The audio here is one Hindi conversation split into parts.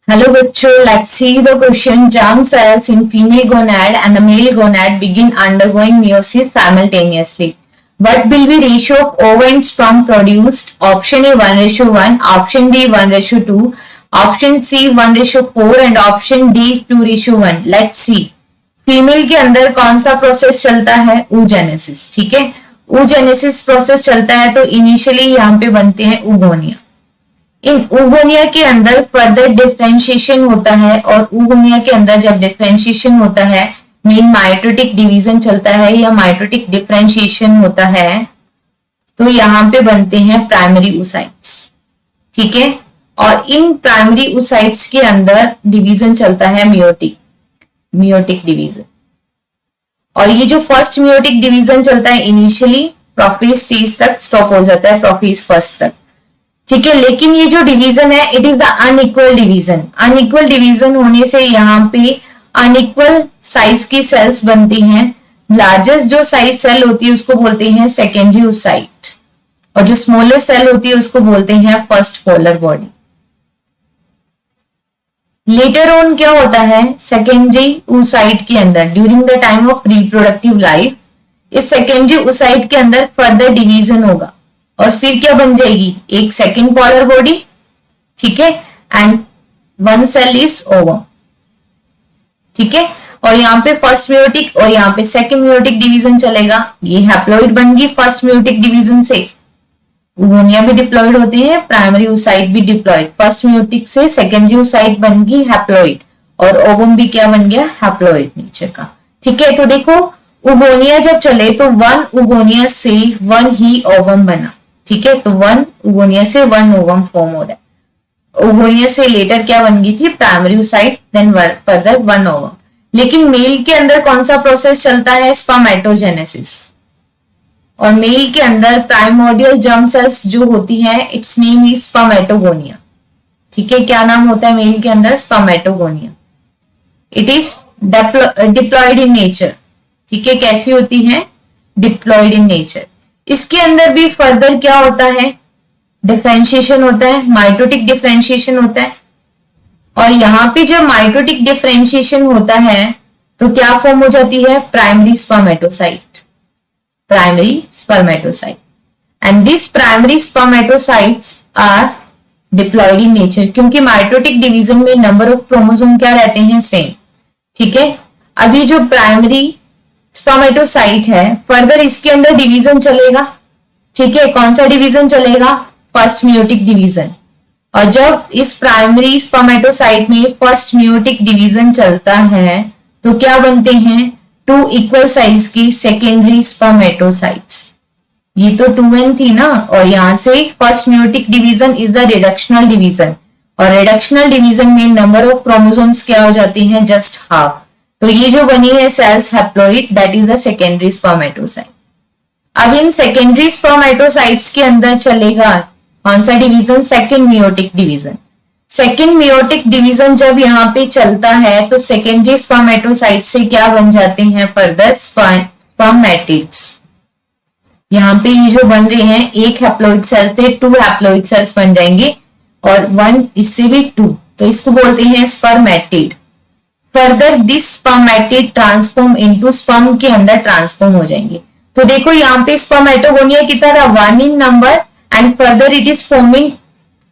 Hello bachcho, let's see the question. Germ cells in female gonad and the male gonad begin undergoing meiosis simultaneously. What will be ratio of ova and sperm produced? Option A 1:1, option B 1:2, option C 1:4 and option D 2:1. Let's see. Female के अंदर कौन सा प्रोसेस चलता है? oogenesis. ठीक है, oogenesis प्रोसेस चलता है तो इनिशियली यहाँ पे बनते हैं oogonia. इन oogonia के अंदर फर्दर डिफरेंशिएशन होता है और oogonia के अंदर जब डिफरेंशिएशन होता है मीन माइटोटिक डिवीजन चलता है या माइटोटिक डिफरेंशिएशन होता है तो यहाँ पे बनते हैं प्राइमरी oocytes. ठीक है, और इन प्राइमरी oocytes के अंदर डिवीजन चलता है मियोटिक डिवीजन. और ये जो फर्स्ट मियोटिक डिवीजन चलता है इनिशियली प्रोफेज स्टेज तक स्टॉप हो जाता है प्रोफेज फर्स्ट तक. ठीक है, लेकिन ये जो डिवीजन है it is the unequal division. Unequal division होने से यहाँ पे अनइक्वल साइज की सेल्स बनती हैं. लार्जेस्ट जो साइज सेल होती है उसको बोलते हैं सेकेंडरी oocyte और जो स्मॉलर सेल होती है उसको बोलते हैं first polar body. Later on क्या होता है सेकेंडरी oocyte के अंदर during the time of reproductive life इस सेकेंडरी oocyte के अंदर फर्दर डिवीजन होगा और फिर क्या बन जाएगी एक सेकेंड पोलर बॉडी. ठीक है, and one cell is ovum. ठीक है, और यहाँ पे फर्स्ट मियोटिक और यहाँ पे सेकेंड मियोटिक डिवीजन चलेगा. ये हैप्लॉइड बन गई फर्स्ट मियोटिक डिवीजन से. oogonia भी डिप्लॉइड होते हैं, प्राइमरी oocyte भी डिप्लॉइड. फर्स्ट मियोटिक से सेकेंडरी oocyte बन गई हैप्लॉइड और ओवम भी क्या बन गया हैप्लॉइड नेचर का. ठीक है, तो देखो oogonia जब चले तो वन oogonia से वन ही ओवम बना. ठीक है, तो वन oogonia से वन ओवम फॉर्म हो रहा है. oogonia से लेटर क्या बन गई थी primary oocyte then further one ovum. लेकिन मेल के अंदर कौन सा प्रोसेस चलता है स्पर्मेटोजेनेसिस. और मेल के अंदर प्राइमोर्डियल जर्म सेल्स जो होती है इट्स नेम इज स्पर्मेटोगोनिया. ठीक है, क्या नाम होता है मेल के अंदर spermatogonia. It is diploid in nature. ठीक है, कैसी होती है डिप्लॉयड इन नेचर. इसके अंदर भी फर्दर क्या होता है डिफरेंशिएशन होता है, माइटोटिक डिफरेंशिएशन होता है. और यहाँ पे जब माइटोटिक डिफरेंशिएशन होता है तो क्या फॉर्म हो जाती है primary spermatocyte. And this primary spermatocytes are diploid in nature क्योंकि माइटोटिक डिवीजन में नंबर ऑफ क्रोमोसोम क्या रहते हैं सेम. ठीक है, अभी जो प्राइमरी स्पर्मेटोसाइट है फर्दर इसके अंदर डिवीजन चलेगा. ठीक है, कौन सा डिवीजन चलेगा फर्स्ट मियोटिक डिवीजन. और जब इस प्राइमरी स्पर्मेटोसाइट में फर्स्ट मियोटिक डिवीजन चलता है तो क्या बनते हैं टू इक्वल साइज की सेकेंडरी स्पर्मेटोसाइट्स. ये तो 2n थी ना और यहां से first meiotic division is the reductional division और रिडक्शनल डिवीजन में नंबर ऑफ क्रोमोसोम्स क्या हो जाते हैं जस्ट हाफ. तो ये जो बनी है cells haploid that is the secondary spermatocyte. अब इन सेकेंडरी स्पर्मेटोसाइट्स के अंदर चलेगा कौन सा division second meiotic division. Second meiotic division जब यहाँ पे चलता है तो सेकेंडरी स्पर्मेटोसाइट से क्या बन जाते हैं फर्दर स्पर्मेटिड्स. यहाँ पे ये जो बन रहे हैं एक हैप्लॉइड सेल से टू हैप्लॉइड सेल्स बन जाएंगे और वन इससे भी टू तो इसको बोलते हैं spermatid. Further this spermatid transform into sperm के अंदर ट्रांसफॉर्म हो जाएंगे. तो देखो यहाँ पे स्पर्मेटोगोनिया कितना था 1 in number and further it is forming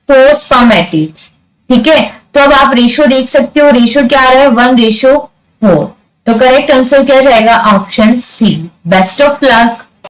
4 spermatids. ठीक है, तो अब आप रेशियो देख सकते हो. रेशियो क्या आ रहा है 1:4. तो करेक्ट आंसर क्या जाएगा option C. Best of luck.